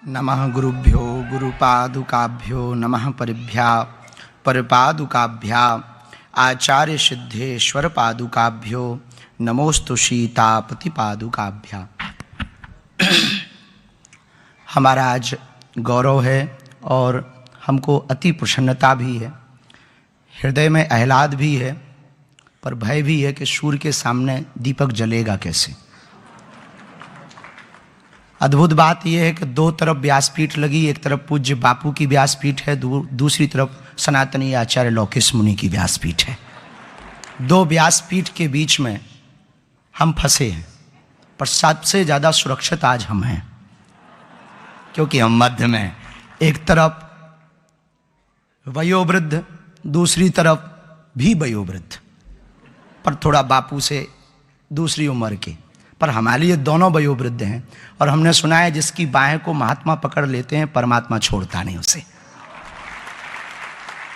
नमः गुरुभ्यो गुरुपादुकाभ्यो नमः परिभ्या परपादुकाभ्या आचार्य सिद्धेश्वर पादुकाभ्यो नमोस्तु सीतापति पादुकाभ्या। हमारा आज गौरव है और हमको अति प्रसन्नता भी है, हृदय में आह्लाद भी है, पर भय भी है कि सूर्य के सामने दीपक जलेगा कैसे। अद्भुत बात यह है कि दो तरफ व्यासपीठ लगी, एक तरफ पूज्य बापू की व्यासपीठ है, दूसरी तरफ सनातनी आचार्य लौकिक मुनि की व्यासपीठ है। दो व्यासपीठ के बीच में हम फंसे हैं, पर सबसे ज़्यादा सुरक्षित आज हम हैं, क्योंकि हम मध्य में, एक तरफ वयोवृद्ध, दूसरी तरफ भी वयोवृद्ध, पर थोड़ा बापू से दूसरी उम्र के, पर हमारे लिए दोनों वयोवृद्ध हैं। और हमने सुना है जिसकी बाहें को महात्मा पकड़ लेते हैं परमात्मा छोड़ता नहीं उसे।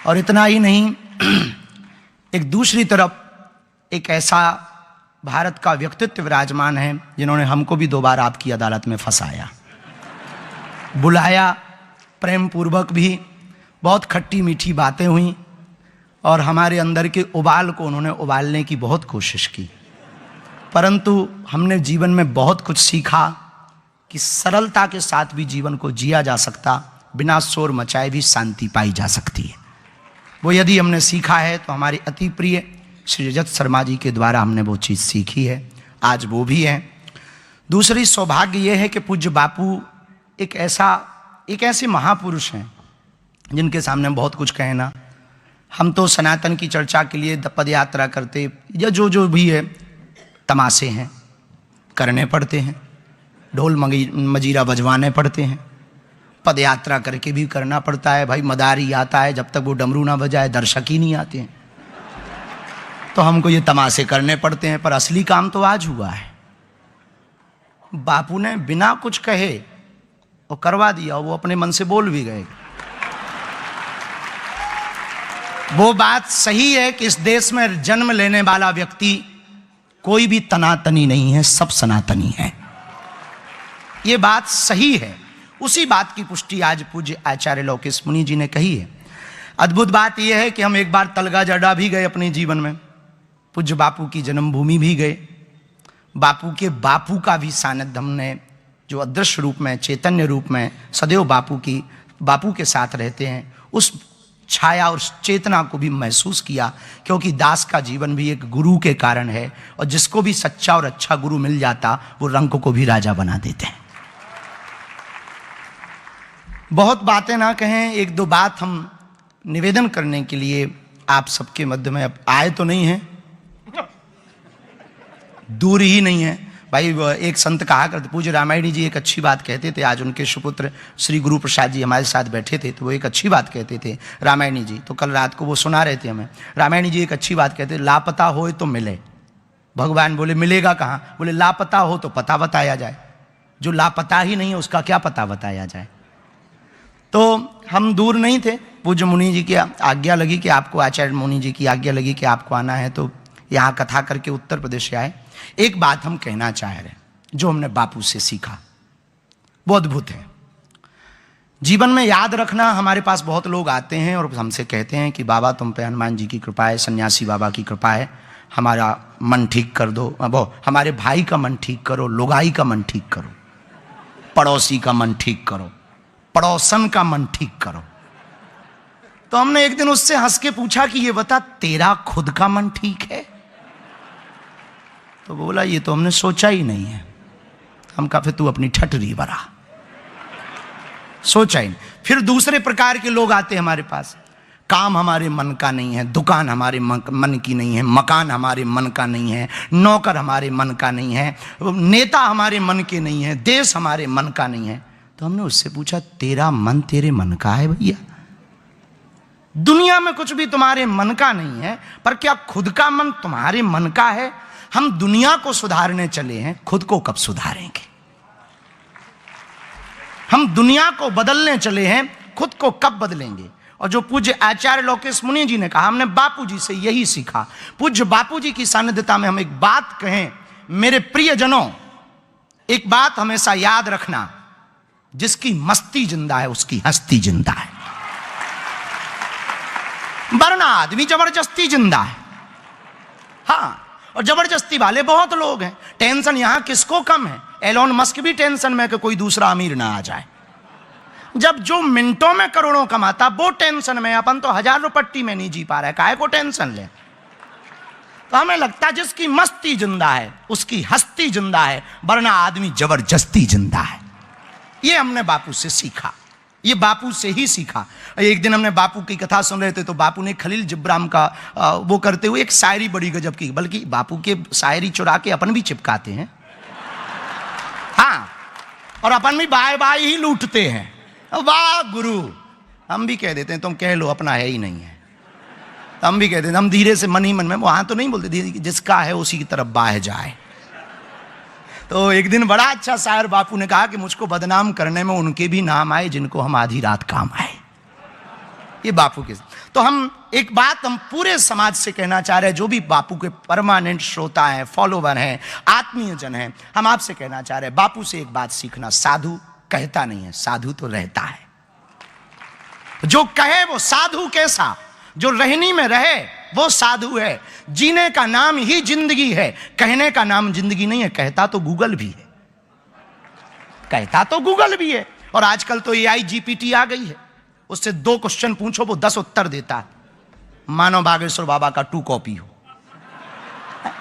और इतना ही नहीं, एक दूसरी तरफ एक ऐसा भारत का व्यक्तित्व विराजमान है जिन्होंने हमको भी 2 बार आपकी अदालत में फंसाया, बुलाया प्रेम पूर्वक भी, बहुत खट्टी मीठी बातें हुई और हमारे अंदर के उबाल को उन्होंने उबालने की बहुत कोशिश की, परंतु हमने जीवन में बहुत कुछ सीखा कि सरलता के साथ भी जीवन को जिया जा सकता, बिना शोर मचाए भी शांति पाई जा सकती है। वो यदि हमने सीखा है तो हमारे अति प्रिय श्री रजत शर्मा जी के द्वारा हमने वो चीज़ सीखी है, आज वो भी है। दूसरी सौभाग्य ये है कि पूज्य बापू एक ऐसे महापुरुष हैं जिनके सामने बहुत कुछ कहना। हम तो सनातन की चर्चा के लिए पद यात्रा करते या जो भी है, तमाशे हैं, करने पड़ते हैं, ढोल मजीरा बजवाने पड़ते हैं, पद यात्रा करके भी करना पड़ता है। भाई मदारी आता है, जब तक वो डमरू ना बजाए दर्शक ही नहीं आते हैं, तो हमको ये तमाशे करने पड़ते हैं। पर असली काम तो आज हुआ है, बापू ने बिना कुछ कहे वो करवा दिया, वो अपने मन से बोल भी गए। वो बात सही है कि इस देश में जन्म लेने वाला व्यक्ति कोई भी तनातनी नहीं है, सब सनातनी है, ये बात सही है। उसी बात की पुष्टि आज पूज्य आचार्य लौकिक मुनि जी ने कही है। अद्भुत बात यह है कि हम एक बार तलगा जड़ा भी गए अपने जीवन में, पूज्य बापू की जन्मभूमि भी गए, बापू के बापू का भी सानिध्य हमने, जो अदृश्य रूप में, चैतन्य रूप में सदैव बापू के साथ रहते हैं, उस छाया और चेतना को भी महसूस किया। क्योंकि दास का जीवन भी एक गुरु के कारण है, और जिसको भी सच्चा और अच्छा गुरु मिल जाता वो रंक को भी राजा बना देते हैं। बहुत बातें ना कहें, 1-2 बात हम निवेदन करने के लिए आप सबके मध्य में अब आए तो नहीं हैं, दूर ही नहीं है। भाई एक संत कहा करते, पूज्य रामायणी जी एक अच्छी बात कहते थे, आज उनके सुपुत्र श्री गुरु प्रसाद जी हमारे साथ बैठे थे, तो वो एक अच्छी बात कहते थे रामायणी जी, तो कल रात को वो सुना रहे थे हमें। रामायणी जी एक अच्छी बात कहते, लापता हो तो मिले। भगवान बोले मिलेगा कहाँ? बोले लापता हो तो पता बताया जाए, जो लापता ही नहीं है उसका क्या पता बताया जाए। तो हम दूर नहीं थे, पूज्य मुनि जी की आज्ञा लगी कि आपको, आचार्य मुनि जी की आज्ञा लगी कि आपको आना है, तो यहाँ कथा करके उत्तर प्रदेश से आए। एक बात हम कहना चाह रहे हैं जो हमने बापू से सीखा, वो अद्भुत है। जीवन में याद रखना, हमारे पास बहुत लोग आते हैं और हमसे कहते हैं कि बाबा तुम पे हनुमान जी की कृपा है, सन्यासी बाबा की कृपा है, हमारा मन ठीक कर दो, वो हमारे भाई का मन ठीक करो, लोगाई का मन ठीक करो, पड़ोसी का मन ठीक करो, पड़ोसन का मन ठीक करो। तो हमने एक दिन उससे हंस के पूछा कि ये बता तेरा खुद का मन ठीक है? तो बोला ये तो हमने सोचा ही नहीं है। हम कहा फिर तू अपनी ठटरी बरा, सोचा ही नहीं। फिर दूसरे प्रकार के लोग आते हैं हमारे पास, काम हमारे मन का नहीं है, दुकान हमारे मन की नहीं है, मकान हमारे मन का नहीं है, नौकर हमारे मन का नहीं है, नेता हमारे मन के नहीं है, देश हमारे मन का नहीं है। तो हमने उससे पूछा तेरा मन तेरे मन का है भैया? दुनिया में कुछ भी तुम्हारे मन का नहीं है, पर क्या खुद का मन तुम्हारे मन का है? हम दुनिया को सुधारने चले हैं, खुद को कब सुधारेंगे? हम दुनिया को बदलने चले हैं, खुद को कब बदलेंगे? और जो पूज्य आचार्य लौकिक मुनि जी ने कहा, हमने बापू जी से यही सीखा। पूज्य बापू जी की सानिध्यता में हम एक बात कहें, मेरे प्रियजनों, एक बात हमेशा याद रखना, जिसकी मस्ती जिंदा है उसकी हस्ती जिंदा है, वरना आदमी जबरदस्ती जिंदा है। हाँ, और जबरदस्ती वाले बहुत लोग हैं। टेंशन यहां किसको कम है? एलोन मस्क भी टेंशन में कि कोई दूसरा अमीर ना आ जाए। जब जो मिनटों में करोड़ों कमाता वो टेंशन में, अपन तो 1000 रुपट्टी में नहीं जी पा रहा है, काहे को टेंशन ले? तो हमें लगता है जिसकी मस्ती जिंदा है उसकी हस्ती जिंदा है, वरना आदमी जबरदस्ती जिंदा है। ये हमने बापू से सीखा, ये बापू से ही सीखा। एक दिन हमने बापू की कथा सुन रहे थे तो बापू ने खलील जिब्राम का वो करते हुए एक शायरी बड़ी गजब की, बल्कि बापू के शायरी चुरा के अपन भी चिपकाते हैं। हाँ, और अपन भी बाय बाय ही लूटते हैं। वाह गुरु, हम भी कह देते हैं तुम कह लो, अपना है ही नहीं है। हम भी कहते हैं, हम धीरे से मन ही मन में, वहां तो नहीं बोलते, जिसका है उसी की तरफ बाह जाए। तो एक दिन बड़ा अच्छा शायर बापू ने कहा कि मुझको बदनाम करने में उनके भी नाम आए जिनको हम आधी रात काम आए। ये बापू के। तो हम एक बात हम पूरे समाज से कहना चाह रहे हैं, जो भी बापू के परमानेंट श्रोता हैं, फॉलोवर हैं, आत्मीय जन हैं, हम आपसे कहना चाह रहे हैं बापू से एक बात सीखना, साधु कहता नहीं है, साधु तो रहता है। जो कहे वो साधु कैसा, जो रहनी में रहे वो साधु है। जीने का नाम ही जिंदगी है, कहने का नाम जिंदगी नहीं है। कहता तो गूगल भी है, कहता तो गूगल भी है। और आजकल तो AI GPT आ गई है, उससे 2 क्वेश्चन पूछो वो 10 उत्तर देता है, मानो बागेश्वर बाबा का 2 कॉपी हो।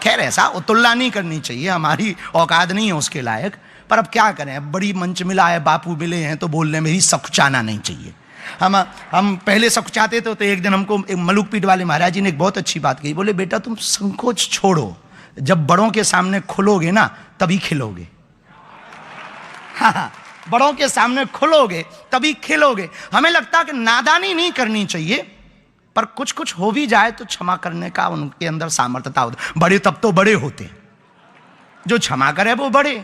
खैर ऐसा तुलना नहीं करनी चाहिए, हमारी औकात नहीं है उसके लायक, पर अब क्या करें, बड़ी मंच मिला है, बापू मिले हैं तो बोलने में ही सकुचाना नहीं चाहिए। हम पहले सकुचाते थे, तो एक दिन हमको एक मलुक पीठ वाले महाराज जी ने एक बहुत अच्छी बात कही। बोले बेटा तुम संकोच छोड़ो, जब बड़ों के सामने खुलोगे ना तभी खिलोगे। हाँ, बड़ों के सामने खुलोगे तभी खिलोगे। हमें लगता है कि नादानी नहीं करनी चाहिए, पर कुछ कुछ हो भी जाए तो क्षमा करने का उनके अंदर सामर्थ्यता होती। बड़े तब तो बड़े होते, जो क्षमा करे वो बड़े।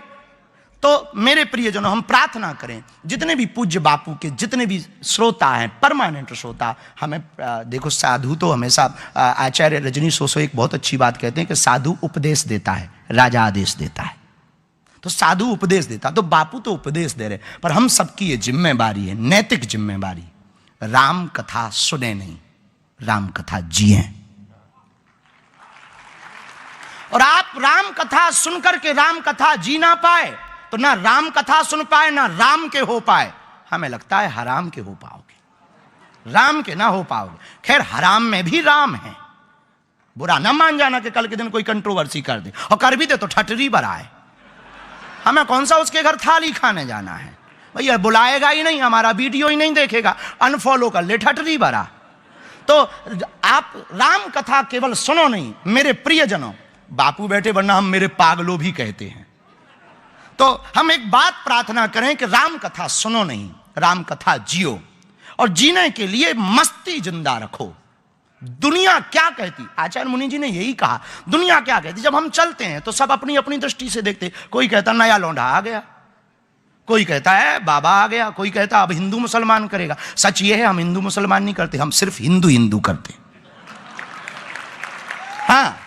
तो मेरे प्रियजनों, हम प्रार्थना करें जितने भी पूज्य बापू के जितने भी श्रोता हैं, परमानेंट श्रोता, हमें देखो साधु तो हमेशा, आचार्य रजनी सोसो एक बहुत अच्छी बात कहते हैं कि साधु उपदेश देता है, राजा आदेश देता है। तो साधु उपदेश देता, तो बापू तो उपदेश दे रहे, पर हम सबकी ये जिम्मेवारी है, नैतिक जिम्मेवारी, राम कथा सुने नहीं, राम कथा जिए। और आप राम कथा सुनकर के राम कथा जी ना पाए तो ना राम कथा सुन पाए ना राम के हो पाए। हमें लगता है हराम के हो पाओगे, राम के ना हो पाओगे। खैर हराम में भी राम है, बुरा ना मान जाना कि कल के दिन कोई कंट्रोवर्सी कर दे, और कर भी दे तो ठटरी बराए। हमें कौन सा उसके घर थाली खाने जाना है? भैया बुलाएगा ही नहीं, हमारा वीडियो ही नहीं देखेगा, अनफॉलो कर ले, ठटरी बरा। तो आप राम कथा केवल सुनो नहीं मेरे प्रियजनों, बापू बैठे वरना हम मेरे पागलों भी कहते हैं। तो हम एक बात प्रार्थना करें कि राम कथा सुनो नहीं, राम कथा जियो, और जीने के लिए मस्ती जिंदा रखो। दुनिया क्या कहती, आचार्य मुनि जी ने यही कहा, दुनिया क्या कहती। जब हम चलते हैं तो सब अपनी अपनी दृष्टि से देखते, कोई कहता नया लौंडा आ गया, कोई कहता है बाबा आ गया, कोई कहता अब हिंदू मुसलमान करेगा। सच ये है हम हिंदू मुसलमान नहीं करते, हम सिर्फ हिंदू हिंदू करते। हाँ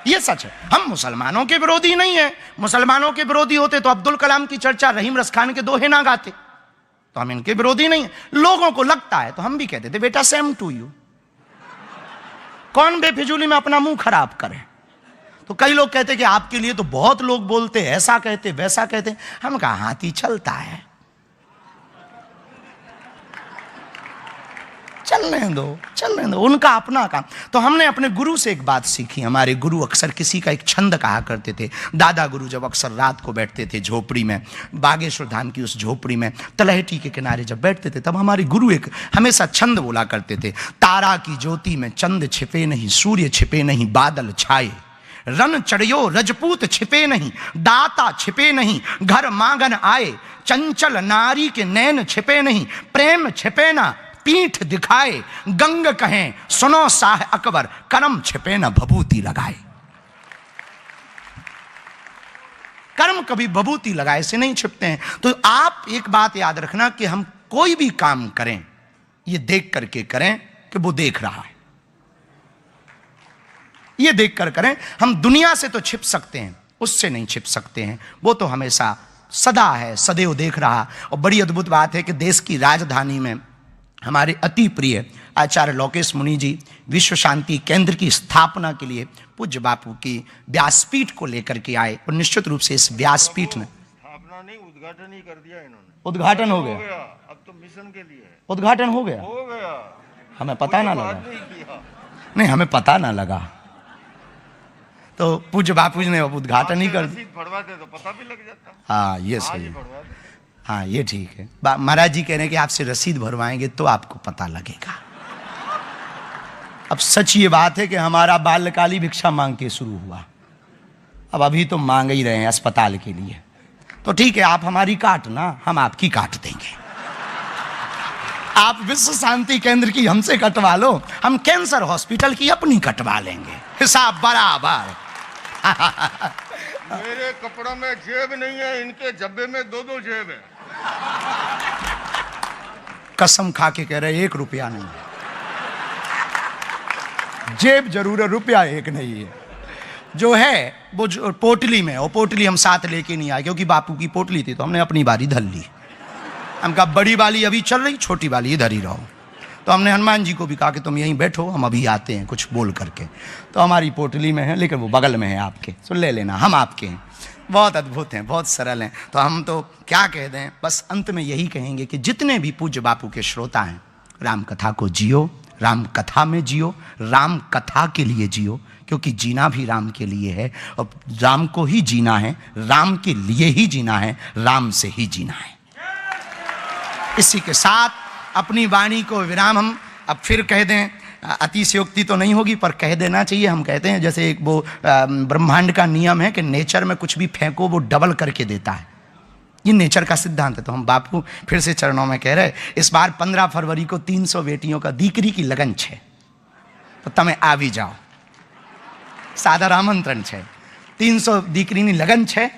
ये सच है, हम मुसलमानों के विरोधी नहीं है। मुसलमानों के विरोधी होते तो अब्दुल कलाम की चर्चा रहीम रसखान के दोहे ना गाते। तो हम इनके विरोधी नहीं है। लोगों को लगता है तो हम भी कहते थे बेटा सेम टू यू, कौन बेफिजूली में अपना मुंह खराब करे। तो कई लोग कहते कि आपके लिए तो बहुत लोग बोलते, ऐसा कहते वैसा कहते। हम कहा हाथी चलता है, चलने दो चलने दो, उनका अपना काम। तो हमने अपने गुरु से एक बात सीखी। हमारे गुरु अक्सर किसी का एक छंद कहा करते थे। दादा गुरु जब अक्सर रात को बैठते थे झोपड़ी में, बागेश्वर धाम की उस झोपड़ी में तलहटी के किनारे जब बैठते थे, तब हमारे गुरु एक हमेशा छंद बोला करते थे। तारा की ज्योति में चंद छिपे नहीं, सूर्य छिपे नहीं, बादल छाए, रन चढ़ियो रजपूत छिपे नहीं, दाता छिपे नहीं, घर मांगन आए, चंचल नारी के नैन छिपे नहीं, प्रेम छिपे ना पीठ दिखाए, गंग कहें सुनो शाह अकबर, कर्म छिपे न भभूति लगाए। कर्म कभी भभूति लगाए से नहीं छिपते हैं। तो आप एक बात याद रखना कि हम कोई भी काम करें ये देख करके करें कि वो देख रहा है, ये देख कर करें। हम दुनिया से तो छिप सकते हैं, उससे नहीं छिप सकते हैं। वो तो हमेशा सदा है, सदैव देख रहा। और बड़ी अद्भुत बात है कि देश की राजधानी में हमारे अति प्रिय आचार्य लोकेश मुनि जी विश्व शांति केंद्र की स्थापना के लिए पूज्य बापू की व्यासपीठ को लेकर के आए। और निश्चित रूप से इस व्यासपीठ ने स्थापना नहीं, उद्घाटन ही कर दिया इन्होंने। उद्घाटन हो गया, अब तो मिशन के लिए है। उद्घाटन हो गया, हमें पता ना लगा, नहीं हमें पता ना लगा, तो पूज्य बापू जी ने उद्घाटन ही कर दिया। फड़वाते तो पता भी लग जाता। हाँ ये सही है, हाँ ये ठीक है। महाराज जी कह रहे हैं कि आपसे रसीद भरवाएंगे तो आपको पता लगेगा। अब सच ये बात है कि हमारा बाल्यकाली भिक्षा मांग के शुरू हुआ, अब अभी तो मांग ही रहे हैं अस्पताल के लिए। तो ठीक है, आप हमारी काटना, हम आपकी काट देंगे। आप विश्व शांति केंद्र की हमसे कटवा लो, हम कैंसर हॉस्पिटल की अपनी कटवा लेंगे, हिसाब बराबर। मेरे कपड़ों में जेब नहीं है, इनके जब्बे में 2-2 जेब है। कसम खा के कह रहे 1 रुपया नहीं है, जेब जरूर है, रुपया 1 नहीं है। जो है वो पोटली में, और पोटली हम साथ लेके नहीं आए क्योंकि बापू की पोटली थी तो हमने अपनी बारी धर ली। हम कहा बड़ी वाली अभी चल रही, छोटी वाली इधर ही रहो। तो हमने हनुमान जी को भी कहा कि तुम यहीं बैठो, हम अभी आते हैं, कुछ बोल करके। तो हमारी पोटली में है, लेकिन वो बगल में है आपके, तो ले लेना, हम आपके हैं। बहुत अद्भुत हैं, बहुत सरल हैं। तो हम तो क्या कह दें, बस अंत में यही कहेंगे कि जितने भी पूज्य बापू के श्रोता हैं, राम कथा को जियो, राम कथा में जियो, राम कथा के लिए जियो, क्योंकि जीना भी राम के लिए है और राम को ही जीना है, राम के लिए ही जीना है, राम से ही जीना है। इसी के साथ अपनी वाणी को विराम हम अब फिर कह दें, अतिशयोक्ति तो नहीं होगी पर कह देना चाहिए। हम कहते हैं जैसे एक वो ब्रह्मांड का नियम है कि नेचर में कुछ भी फेंको वो डबल करके देता है, ये नेचर का सिद्धांत है। तो हम बापू फिर से चरणों में कह रहे, इस बार 15 फरवरी को 300 बेटियों का दीकरी की लगन है, तो तमें आ भी जाओ, सादर आमंत्रण है। 300 दीकरीनी लगन है,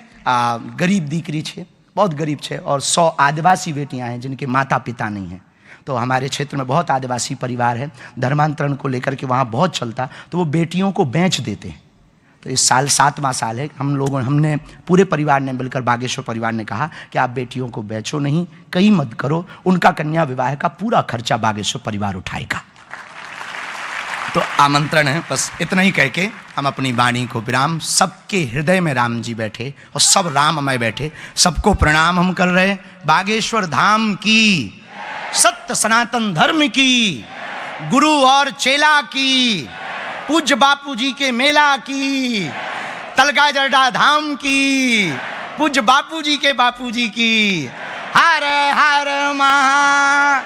गरीब दीकरी है, बहुत गरीब है, और 100 आदिवासी बेटियां हैं जिनके माता पिता नहीं हैं। तो हमारे क्षेत्र में बहुत आदिवासी परिवार है, धर्मांतरण को लेकर के वहाँ बहुत चलता, तो वो बेटियों को बेच देते हैं। तो इस साल 7वां साल है, हमने पूरे परिवार ने मिलकर, बागेश्वर परिवार ने कहा कि आप बेटियों को बेचो नहीं, कहीं मत करो, उनका कन्या विवाह का पूरा खर्चा बागेश्वर परिवार उठाएगा। तो आमंत्रण है, बस इतना ही कह के हम अपनी वाणी को विराम। सबके हृदय में राम जी बैठे और सब राममय बैठे, सबको प्रणाम हम कर रहे। बागेश्वर धाम की, सत्य सनातन धर्म की, गुरु और चेला की, पूज्य बापू जी के मेला की, तलगा जरडा धाम की, पूज्य बापू जी के बापू जी की। हर हर महा